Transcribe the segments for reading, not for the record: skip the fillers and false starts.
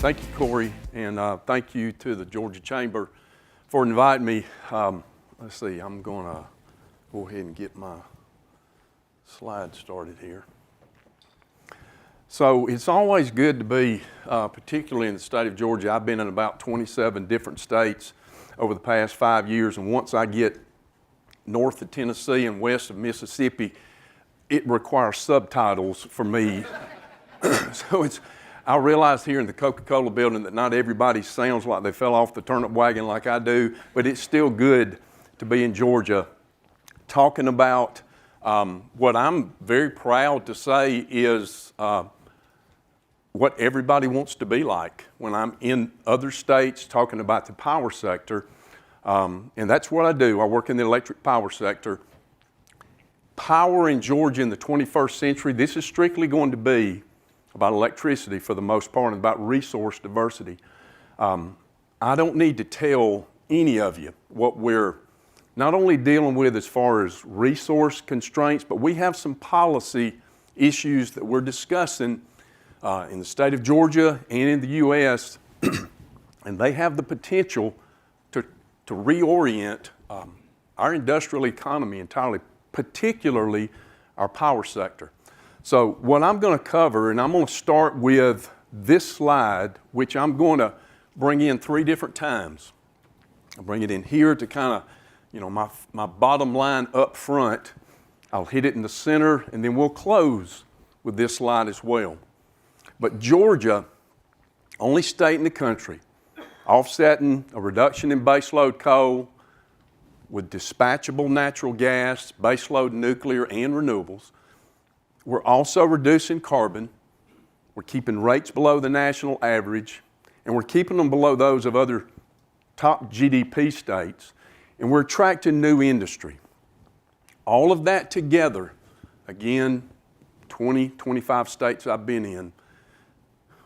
Thank you, Corey, and thank you to the Georgia Chamber for inviting me. Let's see, I'm going to go ahead and get my slide started here. So it's always good to be, particularly in the state of Georgia. I've been in about 27 different states over the past 5 years, and once I get north of Tennessee and west of Mississippi, it requires subtitles for me. So I realize here in the Coca-Cola building that not everybody sounds like they fell off the turnip wagon like I do, but it's still good to be in Georgia talking about what I'm very proud to say is what everybody wants to be like when I'm in other states talking about the power sector. And that's what I do. I work in the electric power sector. Power in Georgia in the 21st century, this is strictly going to be about electricity for the most part and about resource diversity. I don't need to tell any of you what we're not only dealing with as far as resource constraints, but we have some policy issues that we're discussing in the state of Georgia and in the U.S., and they have the potential to reorient our industrial economy entirely, particularly our power sector. So what I'm going to cover, and I'm going to start with this slide, which I'm going to bring in 3 different times. I'll bring it in here to kind of, my bottom line up front. I'll hit it in the center, and then we'll close with this slide as well. But Georgia, only state in the country, offsetting a reduction in baseload coal with dispatchable natural gas, baseload nuclear, and renewables. We're also reducing carbon. We're keeping rates below the national average, and we're keeping them below those of other top GDP states, and we're attracting new industry. All of that together, again, 25 states I've been in,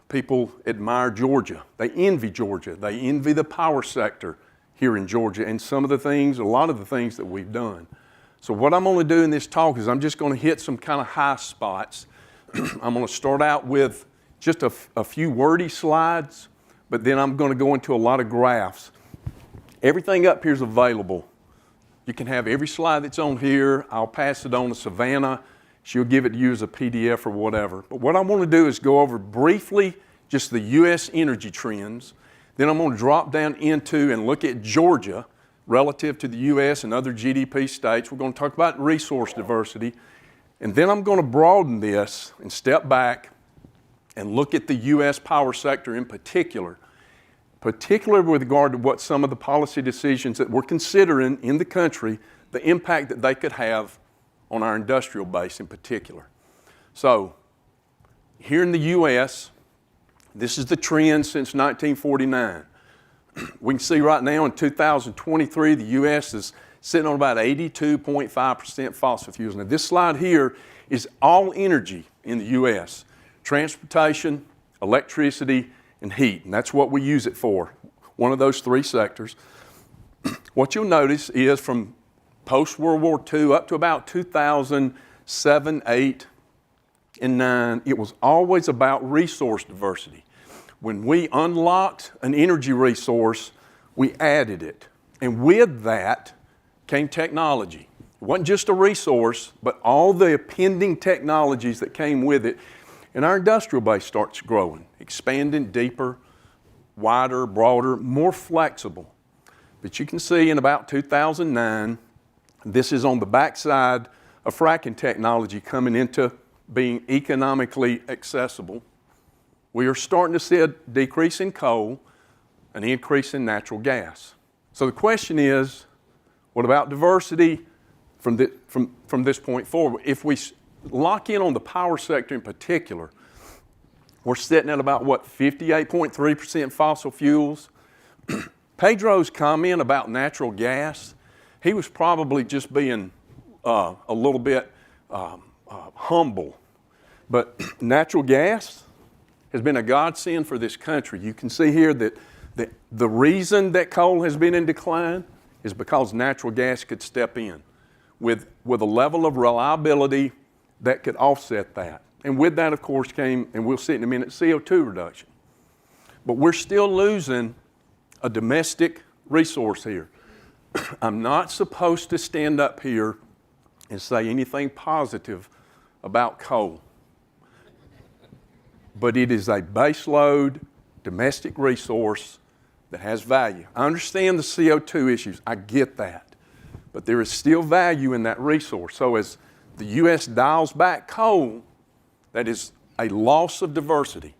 people admire Georgia. They envy Georgia. They envy the power sector here in Georgia and a lot of the things that we've done. So what I'm going to do in this talk is I'm just going to hit some kind of high spots. I'm going to start out with just a few wordy slides, but then I'm going to go into a lot of graphs. Everything up here is available. You can have every slide that's on here. I'll pass it on to Savannah. She'll give it to you as a PDF or whatever. But what I want to do is go over briefly just the U.S. energy trends. Then I'm going to drop down into and look at Georgia relative to the U.S. and other GDP states. We're going to talk about resource diversity. And then I'm going to broaden this and step back and look at the U.S. power sector in particular, particularly with regard to what some of the policy decisions that we're considering in the country, the impact that they could have on our industrial base in particular. So here in the U.S., this is the trend since 1949. We can see right now in 2023, the U.S. is sitting on about 82.5% fossil fuels. Now this slide here is all energy in the U.S. Transportation, electricity, and heat. And that's what we use it for, one of those 3 sectors. What you'll notice is from post-World War II up to about 2007, 8, and 9, it was always about resource diversity. When we unlocked an energy resource, we added it. And with that came technology. It wasn't just a resource, but all the appending technologies that came with it. And our industrial base starts growing, expanding deeper, wider, broader, more flexible. But you can see in about 2009, this is on the backside of fracking technology coming into being economically accessible. We are starting to see a decrease in coal, an increase in natural gas. So the question is, what about diversity from this point forward? If we lock in on the power sector in particular, we're sitting at about, 58.3% fossil fuels. Pedro's comment about natural gas, he was probably just being a little bit humble. But natural gas has been a godsend for this country. You can see here that the reason that coal has been in decline is because natural gas could step in with a level of reliability that could offset that. And with that, of course, came, and we'll see in a minute, CO2 reduction. But we're still losing a domestic resource here. I'm not supposed to stand up here and say anything positive about coal. But it is a baseload domestic resource that has value. I understand the CO2 issues. I get that. But there is still value in that resource. So as the U.S. dials back coal, that is a loss of diversity.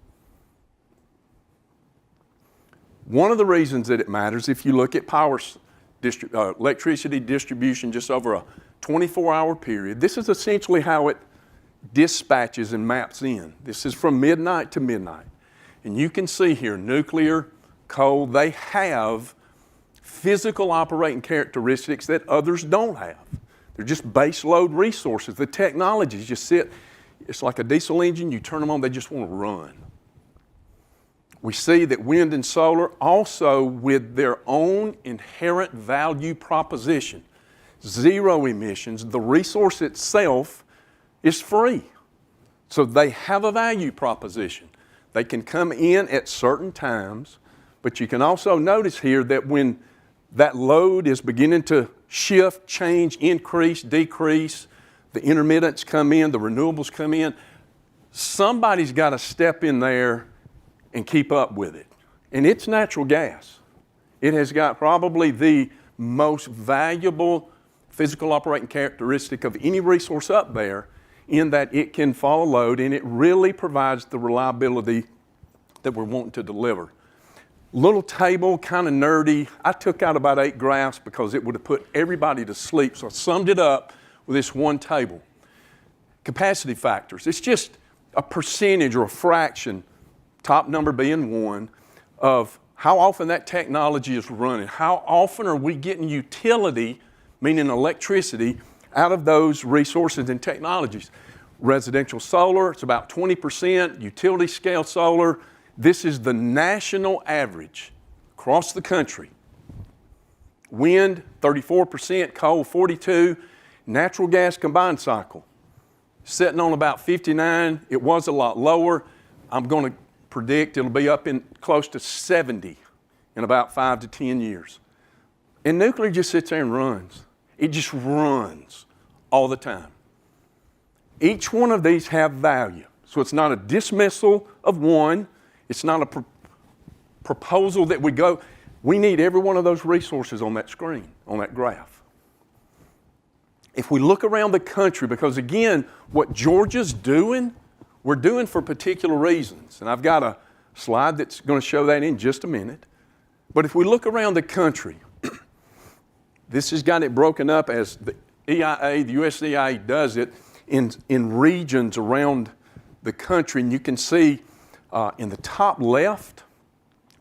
One of the reasons that it matters, if you look at electricity distribution just over a 24-hour period, this is essentially how it dispatches and maps in. This is from midnight to midnight. And you can see here, nuclear, coal, they have physical operating characteristics that others don't have. They're just base load resources. The technologies just sit, it's like a diesel engine, you turn them on, they just want to run. We see that wind and solar also with their own inherent value proposition. Zero emissions, the resource itself is free. So they have a value proposition. They can come in at certain times, but you can also notice here that when that load is beginning to shift, change, increase, decrease, the intermittents come in, the renewables come in, somebody's got to step in there and keep up with it. And it's natural gas. It has got probably the most valuable physical operating characteristic of any resource up there in that it can follow load and it really provides the reliability that we're wanting to deliver. Little table, kind of nerdy. I took out about 8 graphs because it would have put everybody to sleep, so I summed it up with this one table. Capacity factors. It's just a percentage or a fraction, top number being 1, of how often that technology is running. How often are we getting utility, meaning electricity, out of those resources and technologies? Residential solar, it's about 20%. Utility scale solar, this is the national average across the country. Wind, 34%, coal, 42%. Natural gas combined cycle, sitting on about 59. It was a lot lower. I'm going to predict it'll be up in close to 70 in about 5 to 10 years. And nuclear just sits there and runs. It just runs all the time. Each one of these have value. So it's not a dismissal of one. It's not a proposal that we need every one of those resources on that screen, on that graph. If we look around the country, because again, what Georgia's doing, we're doing for particular reasons. And I've got a slide that's going to show that in just a minute. But if we look around the country, this has got it broken up as the EIA, the USDA does it in regions around the country. And you can see in the top left,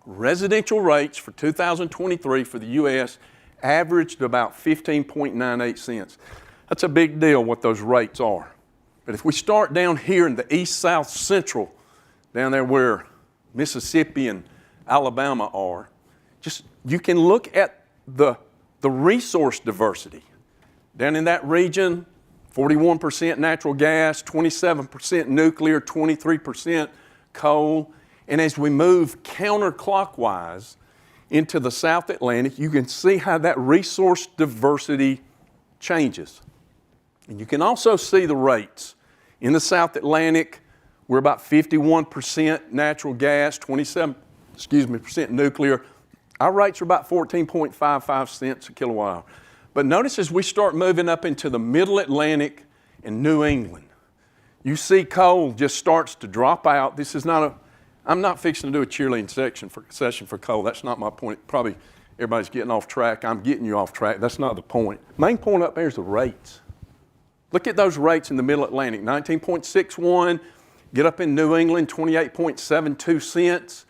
residential rates for 2023 for the U.S. averaged about 15.98 cents. That's a big deal what those rates are. But if we start down here in the east, south, central, down there where Mississippi and Alabama are, just you can look at the resource diversity. Down in that region, 41% natural gas, 27% nuclear, 23% coal. And as we move counterclockwise into the South Atlantic, you can see how that resource diversity changes. And you can also see the rates. In the South Atlantic, we're about 51% natural gas, 27% nuclear. Our rates are about 14.55 cents a kilowatt hour. But notice as we start moving up into the Middle Atlantic and New England, you see coal just starts to drop out. This is not I'm not fixing to do a cheerleading session for coal. That's not my point. Probably everybody's getting off track. I'm getting you off track. That's not the point. Main point up there is the rates. Look at those rates in the Middle Atlantic, 19.61. Get up in New England, 28.72 cents.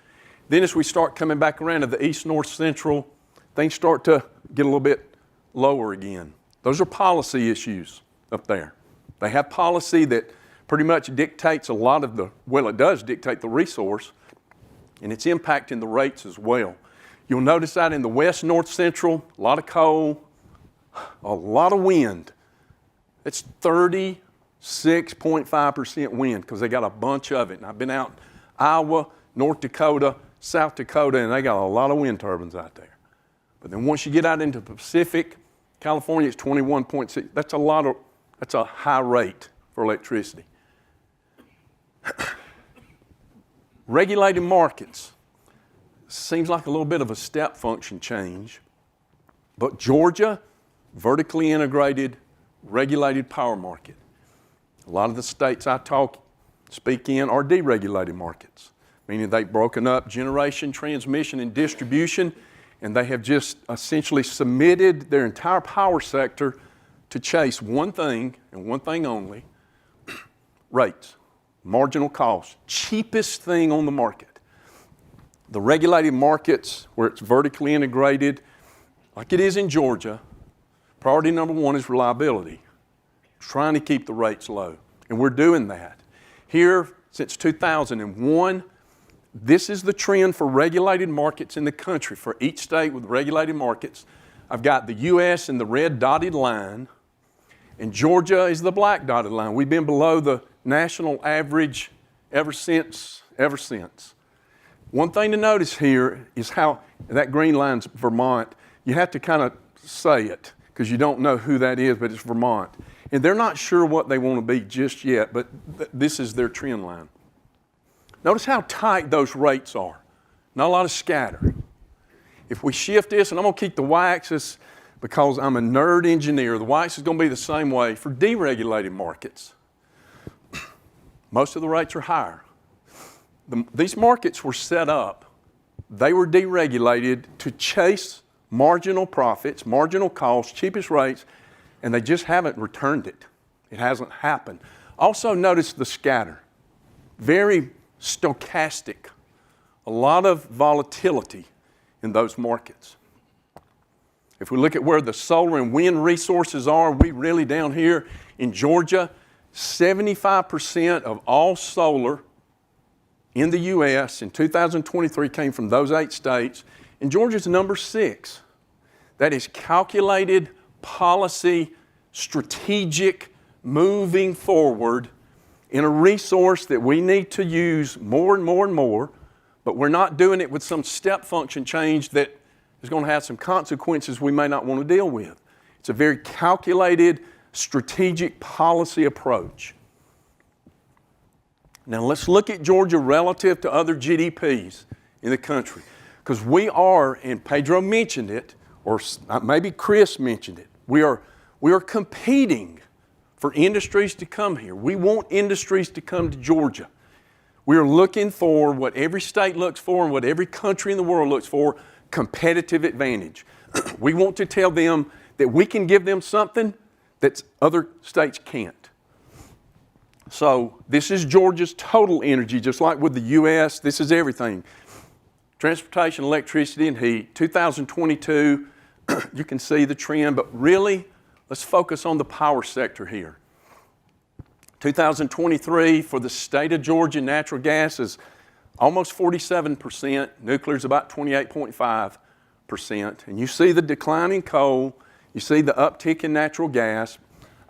Then as we start coming back around to the east, north, central, things start to get a little bit lower again. Those are policy issues up there. They have policy that pretty much dictates a lot of it does dictate the resource, and it's impacting the rates as well. You'll notice that in the west, north, central, a lot of coal, a lot of wind. It's 36.5% wind because they got a bunch of it. And I've been out in Iowa, North Dakota, South Dakota, and they got a lot of wind turbines out there. But then once you get out into the Pacific, California, it's 21.6. That's a high rate for electricity. Regulated markets. Seems like a little bit of a step function change. But Georgia, vertically integrated, regulated power market. A lot of the states I speak in are deregulated markets, meaning they've broken up generation, transmission, and distribution, and they have just essentially submitted their entire power sector to chase one thing and one thing only, rates, marginal cost, cheapest thing on the market. The regulated markets where it's vertically integrated, like it is in Georgia, priority number one is reliability, trying to keep the rates low, and we're doing that. Here, since 2001, this is the trend for regulated markets in the country, for each state with regulated markets. I've got the U.S. in the red dotted line, and Georgia is the black dotted line. We've been below the national average ever since. One thing to notice here is how that green line's Vermont. You have to kind of say it because you don't know who that is, but it's Vermont. And they're not sure what they want to be just yet, but this is their trend line. Notice how tight those rates are. Not a lot of scatter. If we shift this, and I'm going to keep the y-axis because I'm a nerd engineer, the y-axis is going to be the same way for deregulated markets. Most of the rates are higher. These markets were set up, they were deregulated to chase marginal profits, marginal costs, cheapest rates, and they just haven't returned it. It hasn't happened. Also notice the scatter. Very stochastic. A lot of volatility in those markets. If we look at where the solar and wind resources are, we really down here in Georgia, 75% of all solar in the U.S. in 2023 came from those 8 states, and Georgia's number 6. That is calculated policy, strategic, moving forward in a resource that we need to use more and more and more, but we're not doing it with some step function change that is going to have some consequences we may not want to deal with. It's a very calculated, strategic policy approach. Now let's look at Georgia relative to other GDPs in the country, because we are, and Pedro mentioned it, or maybe Chris mentioned it, we are competing for industries to come here. We want industries to come to Georgia. We are looking for what every state looks for and what every country in the world looks for, competitive advantage. We want to tell them that we can give them something that other states can't. So this is Georgia's total energy, just like with the U.S., this is everything. Transportation, electricity, and heat. 2022, you can see the trend, but really, let's focus on the power sector here. 2023, for the state of Georgia, natural gas is almost 47%. Nuclear is about 28.5%. And you see the decline in coal. You see the uptick in natural gas.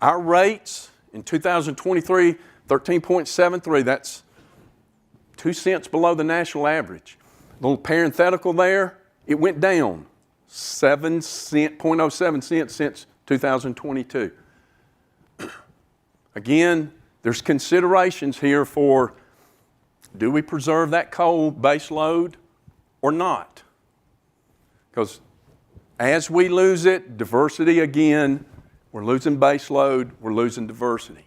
Our rates in 2023, 13.73. That's 2 cents below the national average. A little parenthetical there, it went down 0.07 cents since 2022. Again, there's considerations here for, do we preserve that coal base load or not? Because as we lose it, diversity again, we're losing base load, we're losing diversity.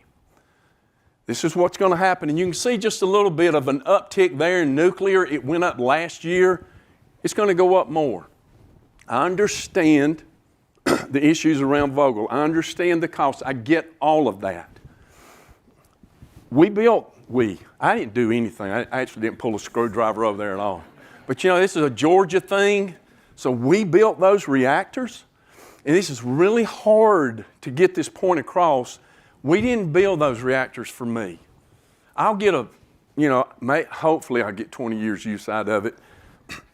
This is what's going to happen, and you can see just a little bit of an uptick there in nuclear. It went up last year. It's going to go up more. I understand the issues around Vogtle. I understand the costs. I get all of that. I didn't do anything. I actually didn't pull a screwdriver over there at all. But you know, this is a Georgia thing. So we built those reactors. And this is really hard to get this point across. We didn't build those reactors for me. I'll get hopefully I'll get 20 years use out of it.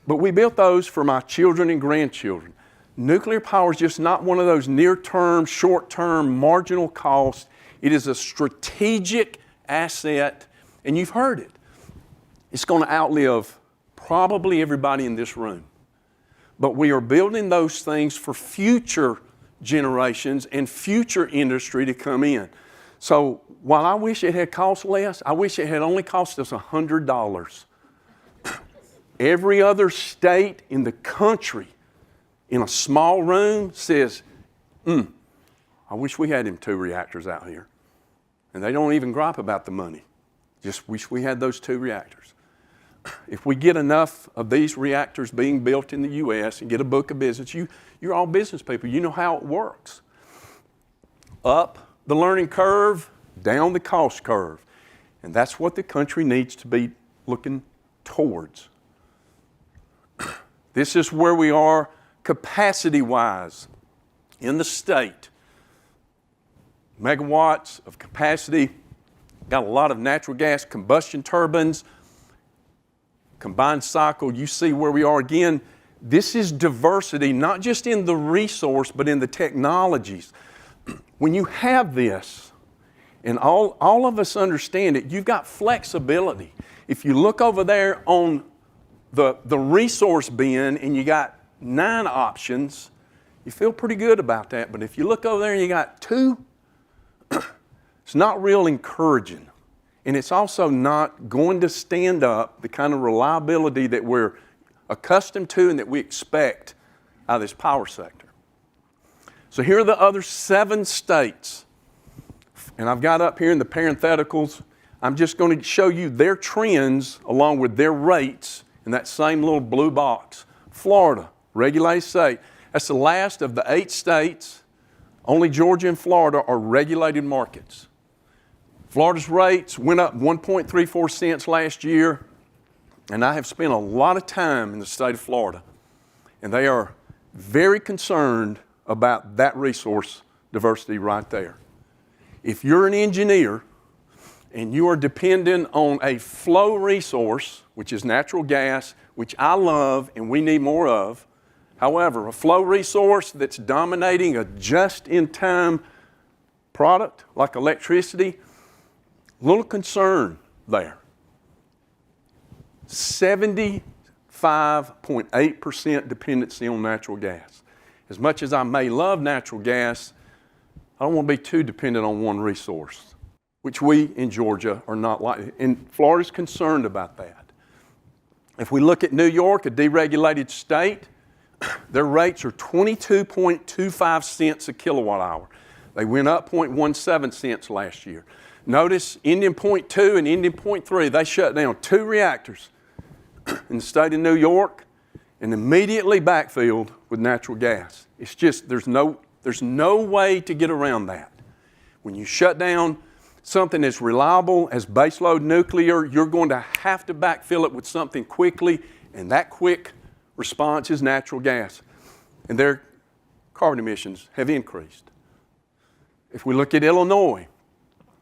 But we built those for my children and grandchildren. Nuclear power is just not one of those near-term, short-term, marginal costs. It is a strategic asset, and you've heard it. It's going to outlive probably everybody in this room. But we are building those things for future generations and future industry to come in. So while I wish it had cost less, I wish it had only cost us $100. Every other state in the country in a small room says, I wish we had them 2 reactors out here. And they don't even gripe about the money. Just wish we had those 2 reactors. If we get enough of these reactors being built in the U.S. and get a book of business, you're all business people. You know how it works. Up the learning curve, down the cost curve. And that's what the country needs to be looking towards. This is where we are capacity-wise in the state. Megawatts of capacity, got a lot of natural gas combustion turbines, combined cycle. You see where we are again. This is diversity, not just in the resource, but in the technologies. When you have this, and all of us understand it, you've got flexibility. If you look over there on the resource bin and you got 9 options, you feel pretty good about that. But if you look over there and you got 2, it's not real encouraging. And it's also not going to stand up the kind of reliability that we're accustomed to and that we expect out of this power sector. So here are the other 7 states. And I've got up here in the parentheticals, I'm just going to show you their trends along with their rates in that same little blue box. Florida, regulated state. That's the last of the 8 states. Only Georgia and Florida are regulated markets. Florida's rates went up 1.34 cents last year, and I have spent a lot of time in the state of Florida, and they are very concerned about that resource diversity right there. If you're an engineer and you are dependent on a flow resource, which is natural gas, which I love and we need more of, however, a flow resource that's dominating a just-in-time product like electricity, little concern there. 75.8% dependency on natural gas. As much as I may love natural gas, I don't want to be too dependent on one resource, which we in Georgia are not like. And Florida's concerned about that. If we look at New York, a deregulated state, their rates are 22.25 cents a kilowatt hour. They went up 0.17 cents last year. Notice Indian Point 2 and Indian Point 3, they shut down 2 reactors in the state of New York and immediately backfilled with natural gas. It's just, there's no way to get around that. When you shut down something as reliable as baseload nuclear, you're going to have to backfill it with something quickly, and that quick response is natural gas. And their carbon emissions have increased. If we look at Illinois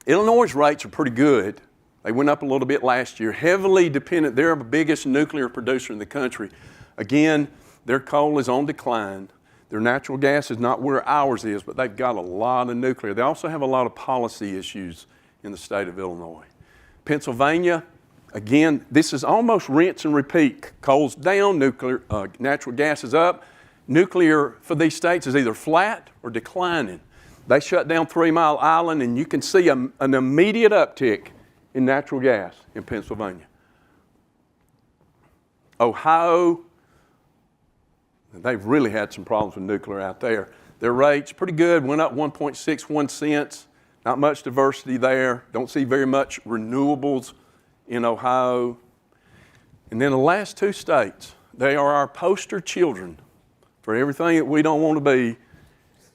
rates are pretty good. They went up a little bit last year. Heavily dependent, they're the biggest nuclear producer in the country. Again, their coal is on decline. Their natural gas is not where ours is, but they've got a lot of nuclear. They also have a lot of policy issues in the state of Illinois. Pennsylvania, again, this is almost rinse and repeat. Coal's down, natural gas is up. Nuclear for these states is either flat or declining. They shut down 3 Mile Island, and you can see an immediate uptick in natural gas in Pennsylvania. Ohio, they've really had some problems with nuclear out there. Their rates, pretty good, went up 1.61 cents. Not much diversity there. Don't see very much renewables in Ohio. And then the last 2 states, they are our poster children for everything that we don't want to be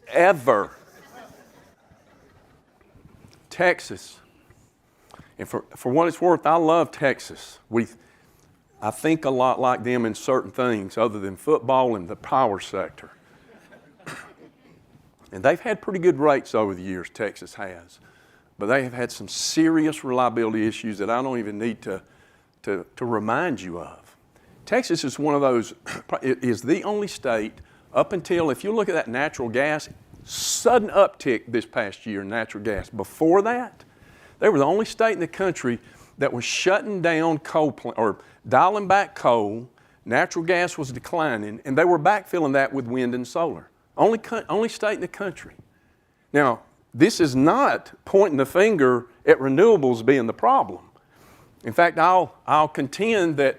ever. Texas. And for what it's worth, I love Texas. I think a lot like them in certain things other than football and the power sector. And they've had pretty good rates over the years, Texas has. But they have had some serious reliability issues that I don't even need to remind you of. Texas is one of those, it is the only state up until, if you look at that natural gas, sudden uptick this past year in natural gas. Before that, they were the only state in the country that was shutting down or dialing back coal. Natural gas was declining, and they were backfilling that with wind and solar. Only state in the country. Now, this is not pointing the finger at renewables being the problem. In fact, I'll contend that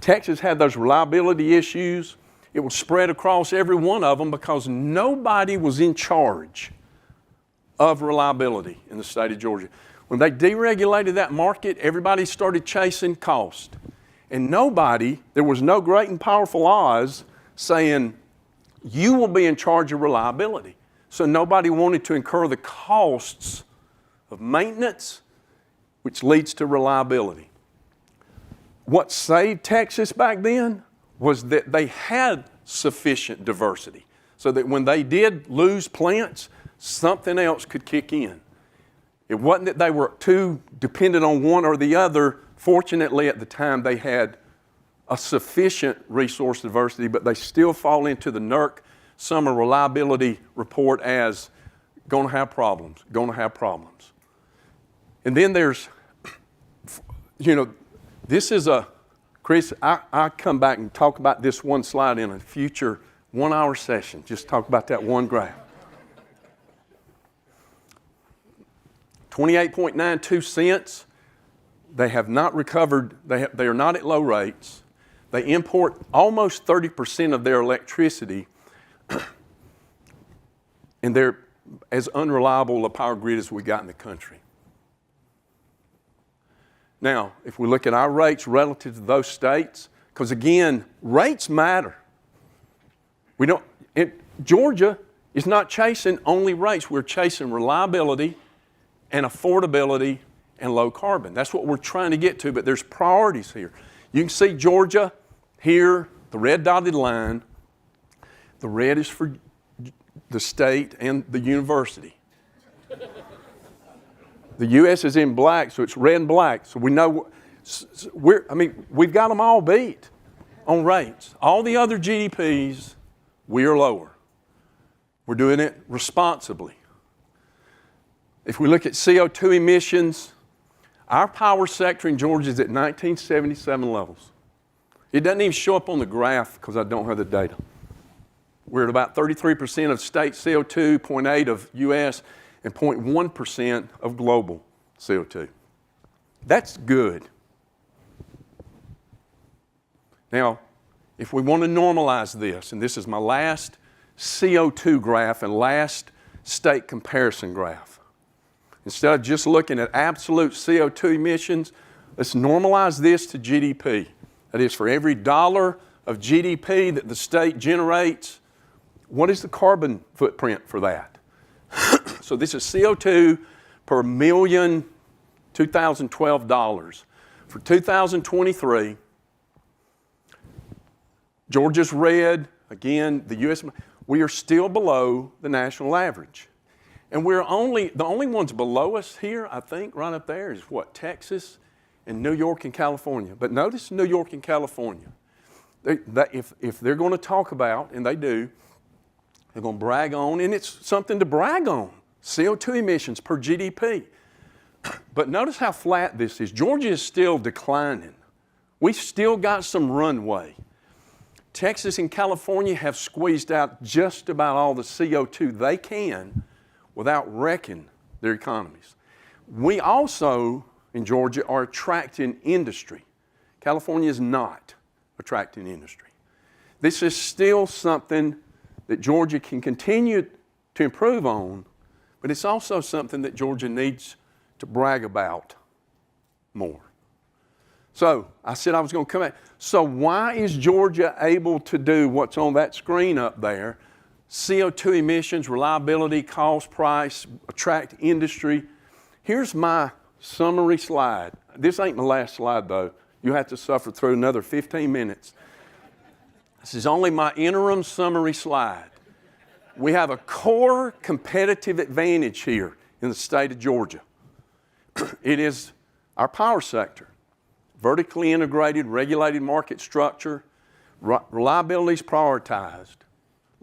Texas had those reliability issues. It was spread across every one of them because nobody was in charge of reliability in the state of Georgia. When they deregulated that market, everybody started chasing cost. And there was no great and powerful Oz saying, you will be in charge of reliability. So nobody wanted to incur the costs of maintenance, which leads to reliability. What saved Texas back then was that they had sufficient diversity so that when they did lose plants, something else could kick in. It wasn't that they were too dependent on one or the other. Fortunately, at the time, they had a sufficient resource diversity, but they still fall into the NERC Summer Reliability Report as going to have problems. And then there's, this is Chris, I come back and talk about this one slide in a future 1-hour session. Just talk about that one graph. 28.92 cents. They have not recovered. They are not at low rates. They import almost 30% of their electricity, and they're as unreliable a power grid as we got in the country. Now, if we look at our rates relative to those states, because again, rates matter. Georgia is not chasing only rates. We're chasing reliability and affordability and low carbon. That's what we're trying to get to, but there's priorities here. You can see Georgia here, the red dotted line. The red is for the state and the university. The U.S. is in black, so it's red and black. So we know, we've got them all beat on rates. All the other GDPs, we are lower. We're doing it responsibly. If we look at CO2 emissions, our power sector in Georgia is at 1977 levels. It doesn't even show up on the graph because I don't have the data. We're at about 33% of state CO2, 0.8% of U.S., and 0.1% of global CO2. That's good. Now, if we want to normalize this, and this is my last CO2 graph and last state comparison graph. Instead of just looking at absolute CO2 emissions, let's normalize this to GDP. That is, for every dollar of GDP that the state generates, what is the carbon footprint for that? So this is CO2 per million 2012 dollars. For 2023, Georgia's red, again, the U.S., we are still below the national average. And the only ones below us here, I think, right up there is what? Texas and New York and California. But notice New York and California. If they're going to talk about, and they do, they're going to brag on, and it's something to brag on, CO2 emissions per GDP. But notice how flat this is. Georgia is still declining. We've still got some runway. Texas and California have squeezed out just about all the CO2 they can without wrecking their economies. We also, in Georgia, are attracting industry. California is not attracting industry. This is still something that Georgia can continue to improve on, but it's also something that Georgia needs to brag about more. So I said I was going to come back. So why is Georgia able to do what's on that screen up there? CO2 emissions, reliability, cost, price, attract industry. Here's my summary slide. This ain't my last slide, though. You have to suffer through another 15 minutes. This is only my interim summary slide. We have a core competitive advantage here in the state of Georgia. It is our power sector. Vertically integrated, regulated market structure. Reliability is prioritized.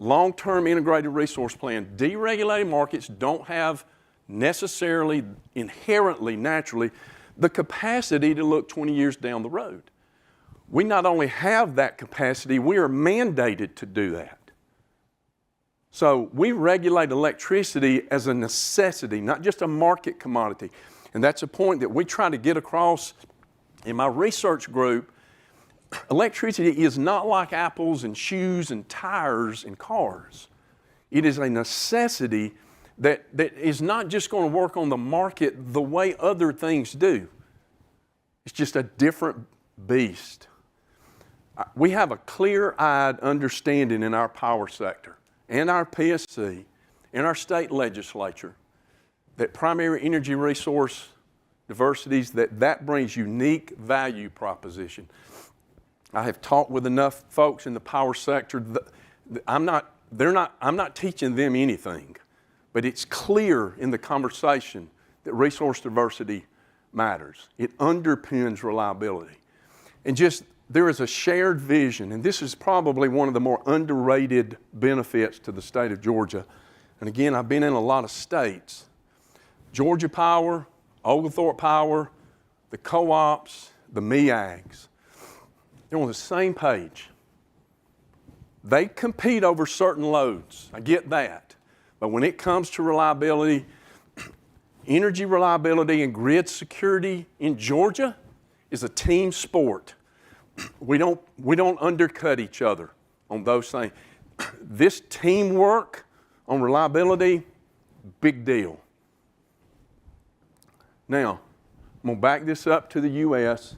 Long-term integrated resource plan. Deregulated markets don't have necessarily, inherently, naturally, the capacity to look 20 years down the road. We not only have that capacity, we are mandated to do that. So we regulate electricity as a necessity, not just a market commodity. And that's a point that we try to get across in my research group. Electricity is not like apples and shoes and tires and cars. It is a necessity that is not just going to work on the market the way other things do. It's just a different beast. We have a clear-eyed understanding in our power sector, and our PSC, and our state legislature, that primary energy resource diversities, that brings unique value proposition. I have talked with enough folks in the power sector. I'm not teaching them anything, but it's clear in the conversation that resource diversity matters. It underpins reliability. And just there is a shared vision, and this is probably one of the more underrated benefits to the state of Georgia. And again, I've been in a lot of states. Georgia Power, Oglethorpe Power, the co-ops, the MEAGs, they're on the same page. They compete over certain loads. I get that. But when it comes to reliability, energy reliability and grid security in Georgia is a team sport. We don't undercut each other on those things. This teamwork on reliability, big deal. Now, I'm going to back this up to the U.S.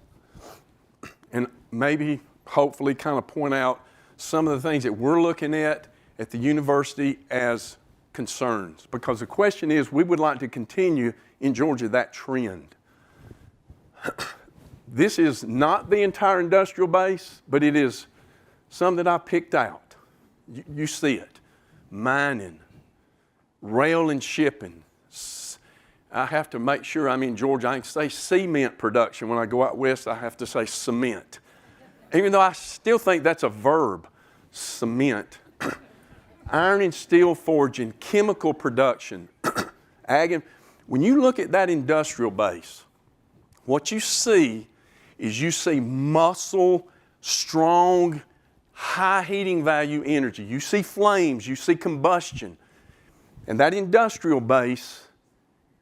and maybe, hopefully, kind of point out some of the things that we're looking at the university as concerns. Because the question is, we would like to continue in Georgia that trend. This is not the entire industrial base, but it is some that I picked out. You see it. Mining, rail and shipping. I have to make sure I'm in Georgia. I can say cement production. When I go out west, I have to say cement. Even though I still think that's a verb, cement. Iron and steel forging, chemical production, ag. When you look at that industrial base, what you see is you see muscle, strong, high heating value energy. You see flames, you see combustion. And that industrial base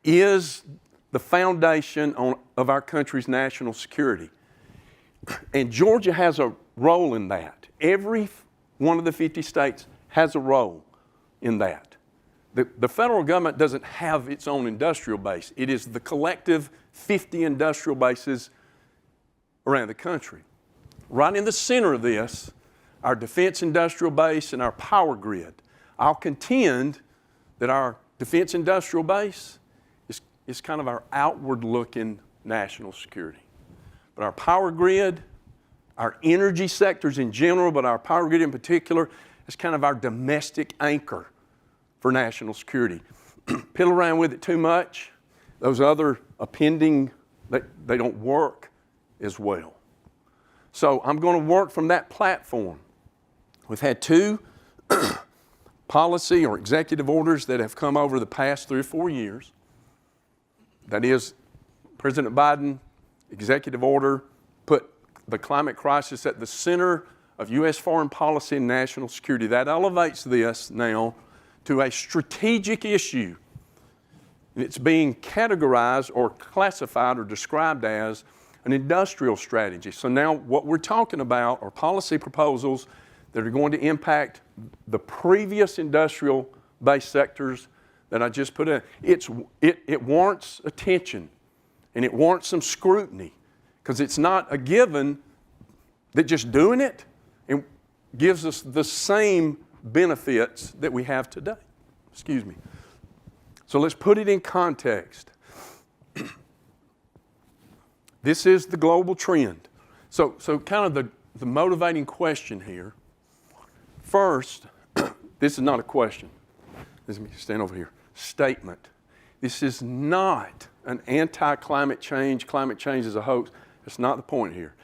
is the foundation of our country's national security. And Georgia has a role in that. Every one of the 50 states has a role in that. The federal government doesn't have its own industrial base. It is the collective 50 industrial bases around the country. Right in the center of this, our defense industrial base and our power grid. I'll contend that our defense industrial base is kind of our outward-looking national security. But our power grid, our energy sectors in general, but our power grid in particular, is kind of our domestic anchor for national security. Piddle around with it too much, those other appending, they don't work as well. So I'm going to work from that platform. We've had two policy or executive orders that have come over the past 3 or 4 years. That is, President Biden, executive order, put the climate crisis at the center of U.S. foreign policy and national security. That elevates this now to a strategic issue. And it's being categorized or classified or described as an industrial strategy. So now what we're talking about are policy proposals that are going to impact the previous industrial-based sectors that I just put in. It warrants attention, and it warrants some scrutiny, because it's not a given that just doing it gives us the same benefits that we have today. Excuse me. So let's put it in context. This is the global trend. So kind of the motivating question here. First, this is not a question. Let me stand over here. Statement. This is not an anti-climate change. Climate change is a hoax. That's not the point here.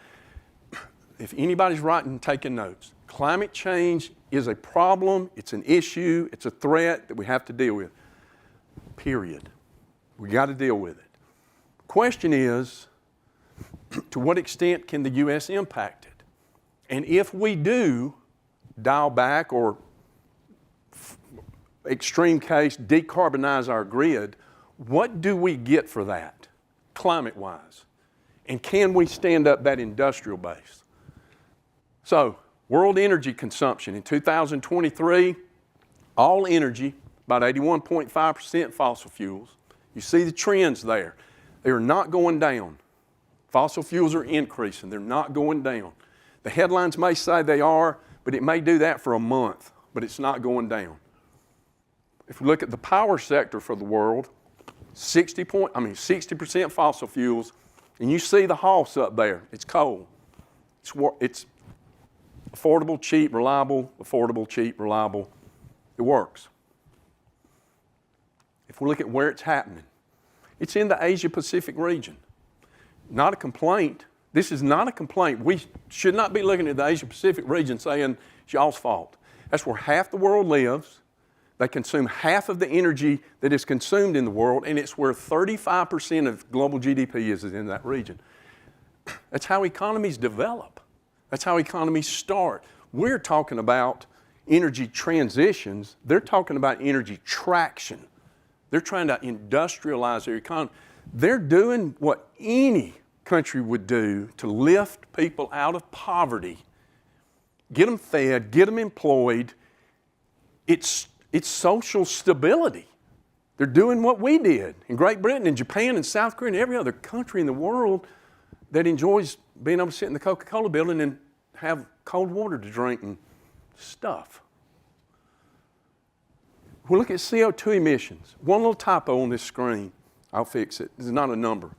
If anybody's writing, taking notes, climate change is a problem, it's an issue, it's a threat that we have to deal with. Period. We got to deal with it. question is, to what extent can the U.S. impact it? And if we do dial back or, extreme case, decarbonize our grid, what do we get for that, climate-wise? And can we stand up that industrial base? So, world energy consumption in 2023, all energy, about 81.5% fossil fuels. You see the trends there. They are not going down. Fossil fuels are increasing. They're not going down. The headlines may say they are, but it may do that for a month, but it's not going down. If we look at the power sector for the world, 60% fossil fuels, and you see the house up there. It's coal. It's affordable, cheap, reliable, affordable, cheap, reliable. It works. If we look at where it's happening, it's in the Asia-Pacific region. Not a complaint. This is not a complaint. We should not be looking at the Asia-Pacific region saying it's y'all's fault. That's where half the world lives. They consume half of the energy that is consumed in the world, and it's where 35% of global GDP is in that region. That's how economies develop. That's how economies start. We're talking about energy transitions. They're talking about energy traction. They're trying to industrialize their economy. They're doing what any country would do to lift people out of poverty, get them fed, get them employed. It's social stability. They're doing what we did in Great Britain and Japan and South Korea and every other country in the world that enjoys being able to sit in the Coca-Cola building and have cold water to drink and stuff. We look at CO2 emissions. One little typo on this screen. I'll fix it. This is not a number.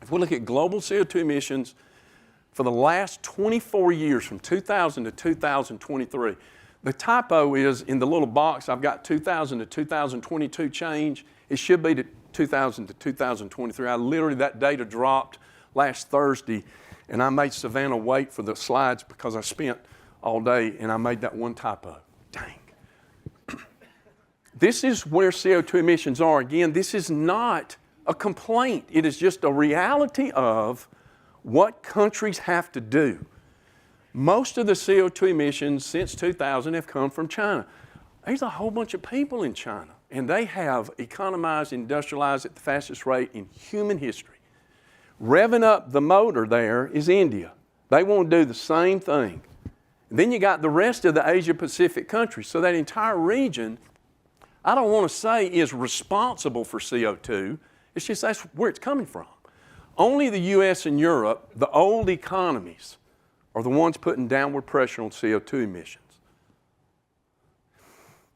If we look at global CO2 emissions for the last 24 years, from 2000 to 2023, the typo is in the little box. I've got 2000 to 2022 change. It should be to 2000 to 2023. Literally, that data dropped last Thursday, and I made Savannah wait for the slides because I spent all day, and I made that one typo. Dang. This is where CO2 emissions are. Again, this is not a complaint. It is just a reality of what countries have to do. Most of the CO2 emissions since 2000 have come from China. There's a whole bunch of people in China, and they have economized, industrialized at the fastest rate in human history. Revving up the motor there is India. They want to do the same thing. And then you got the rest of the Asia-Pacific countries. So that entire region, I don't want to say is responsible for CO2. It's just that's where it's coming from. Only the U.S. and Europe, the old economies, are the ones putting downward pressure on CO2 emissions.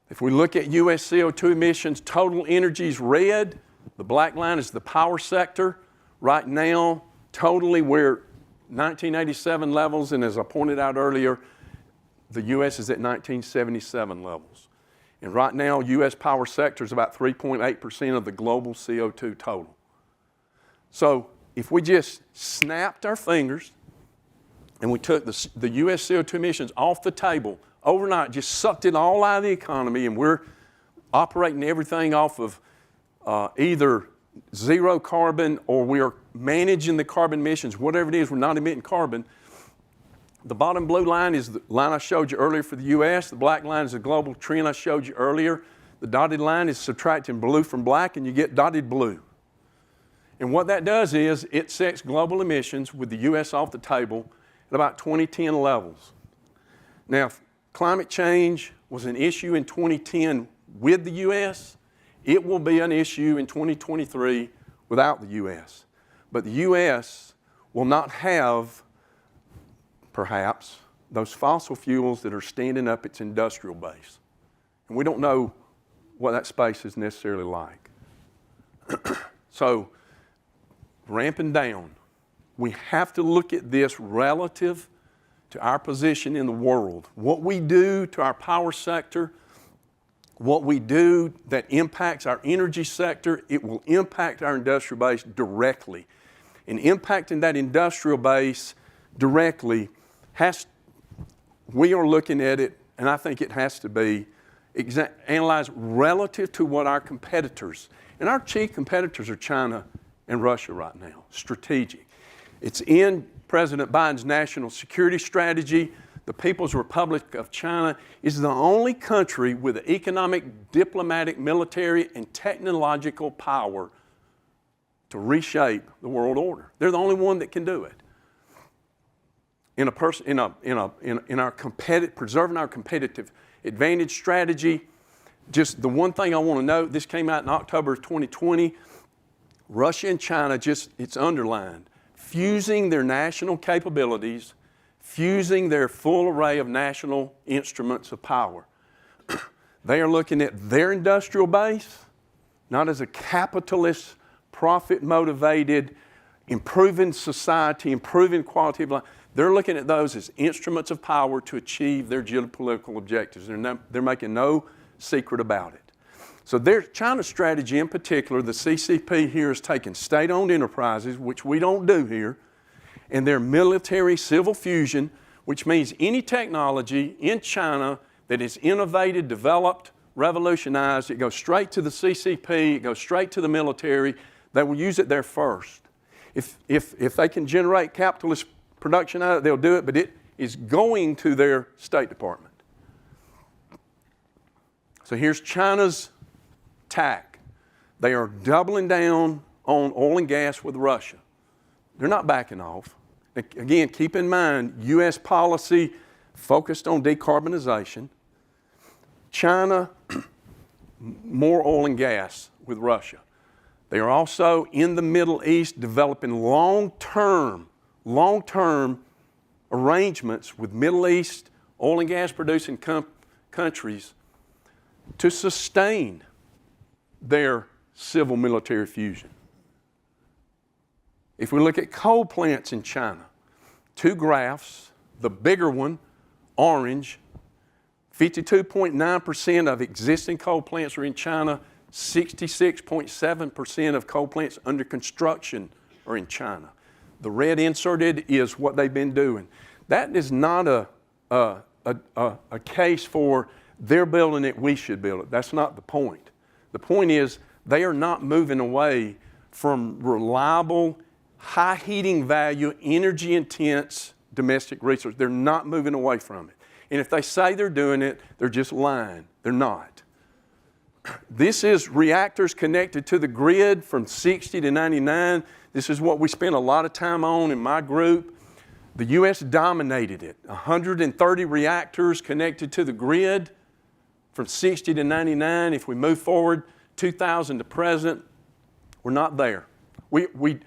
If we look at U.S. CO2 emissions, total energy is red. The black line is the power sector. Right now, totally we're 1987 levels, and as I pointed out earlier, the U.S. is at 1977 levels. And right now, U.S. power sector is about 3.8% of the global CO2 total. So if we just snapped our fingers and we took the U.S. CO2 emissions off the table overnight, just sucked it all out of the economy, and we're operating everything off of either zero carbon or we are managing the carbon emissions, whatever it is, we're not emitting carbon. The bottom blue line is the line I showed you earlier for the U.S. The black line is the global trend I showed you earlier. The dotted line is subtracting blue from black, and you get dotted blue. And what that does is it sets global emissions with the U.S. off the table at about 2010 levels. Now, if climate change was an issue in 2010 with the U.S., it will be an issue in 2023 without the U.S. But the U.S. will not have, perhaps, those fossil fuels that are standing up its industrial base. And we don't know what that space is necessarily like. So, ramping down, we have to look at this relative to our position in the world. What we do to our power sector, what we do that impacts our energy sector, it will impact our industrial base directly. And impacting that industrial base directly we are looking at it, and I think it has to be analyzed relative to what our competitors, and our chief competitors are China and Russia right now, strategic. It's in President Biden's national security strategy. The People's Republic of China is the only country with the economic, diplomatic, military, and technological power to reshape the world order. They're the only one that can do it. Preserving our competitive advantage strategy, just the one thing I want to note, this came out in October of 2020, Russia and China, it's underlined, fusing their national capabilities, fusing their full array of national instruments of power. They are looking at their industrial base, not as a capitalist, profit-motivated, improving society, improving quality of life. They're looking at those as instruments of power to achieve their geopolitical objectives. They're making no secret about it. So China's strategy in particular, the CCP here is taking state-owned enterprises, which we don't do here, and their military civil fusion, which means any technology in China that is innovated, developed, revolutionized, it goes straight to the CCP, it goes straight to the military. They will use it there first. If they can generate capitalist production out of it, they'll do it, but it is going to their State Department. So here's China's tack. They are doubling down on oil and gas with Russia. They're not backing off. Again, keep in mind, U.S. policy focused on decarbonization. China, more oil and gas with Russia. They are also in the Middle East developing long-term arrangements with Middle East oil and gas producing countries to sustain their civil military fusion. If we look at coal plants in China, two graphs, the bigger one, orange, 52.9% of existing coal plants are in China, 66.7% of coal plants under construction are in China. The red inserted is what they've been doing. That is not a case for they're building it, we should build it. That's not the point. The point is they are not moving away from reliable, high heating value, energy intense domestic resources. They're not moving away from it. And if they say they're doing it, they're just lying. They're not. This is reactors connected to the grid from 60 to 99. This is what we spent a lot of time on in my group. The U.S. dominated it. 130 reactors connected to the grid from 60 to 99. If we move forward 2000 to present, we're not there. We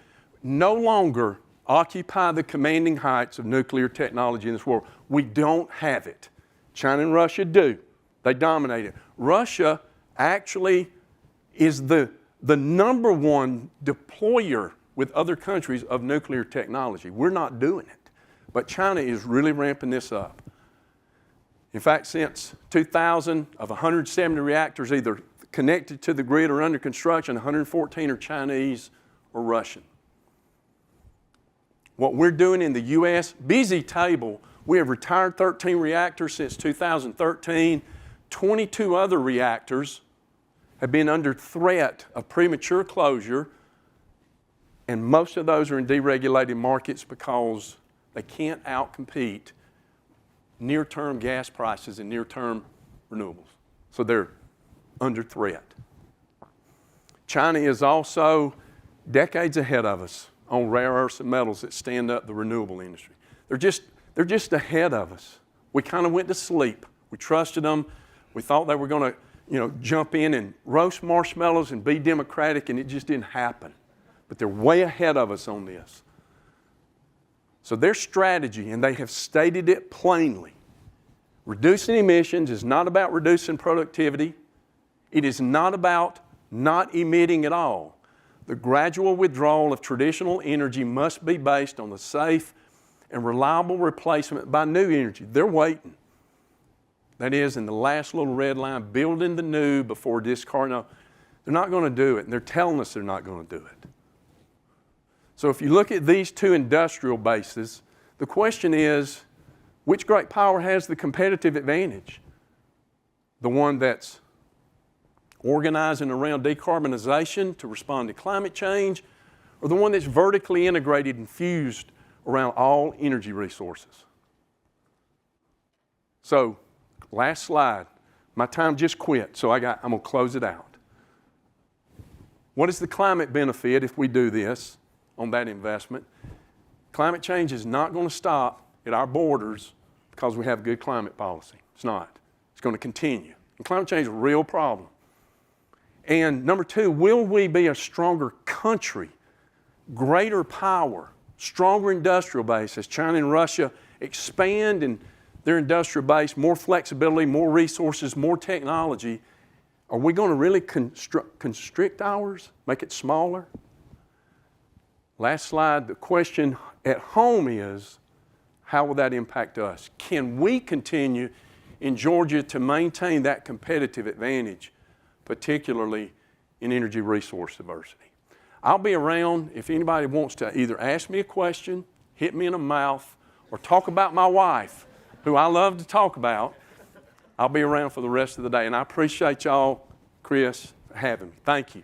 no longer occupy the commanding heights of nuclear technology in this world. We don't have it. China and Russia do. They dominate it. Russia actually is the number one deployer with other countries of nuclear technology. We're not doing it. But China is really ramping this up. In fact, since 2000, of 170 reactors either connected to the grid or under construction, 114 are Chinese or Russian. What we're doing in the U.S., busy table, we have retired 13 reactors since 2013. 22 other reactors have been under threat of premature closure, and most of those are in deregulated markets because they can't outcompete near-term gas prices and near-term renewables. So they're under threat. China is also decades ahead of us on rare earths and metals that stand up the renewable industry. They're just ahead of us. We kind of went to sleep. We trusted them. We thought they were going to, jump in and roast marshmallows and be democratic, and it just didn't happen. But they're way ahead of us on this. So their strategy, and they have stated it plainly, reducing emissions is not about reducing productivity. It is not about not emitting at all. The gradual withdrawal of traditional energy must be based on the safe and reliable replacement by new energy. They're waiting. That is, in the last little red line, building the new before discard. No, they're not going to do it, and they're telling us they're not going to do it. So if you look at these two industrial bases, the question is, which great power has the competitive advantage? The one that's organizing around decarbonization to respond to climate change, or the one that's vertically integrated and fused around all energy resources? So, last slide. My time just quit, so I'm going to close it out. What is the climate benefit if we do this on that investment? Climate change is not going to stop at our borders because we have good climate policy. It's not. It's going to continue. And climate change is a real problem. And number two, will we be a stronger country, greater power, stronger industrial base as China and Russia expand in their industrial base, more flexibility, more resources, more technology? Are we going to really constrict ours, make it smaller? Last slide, the question at home is, how will that impact us? Can we continue in Georgia to maintain that competitive advantage, particularly in energy resource diversity? I'll be around if anybody wants to either ask me a question, hit me in the mouth, or talk about my wife, who I love to talk about. I'll be around for the rest of the day, and I appreciate y'all, Chris, for having me. Thank you.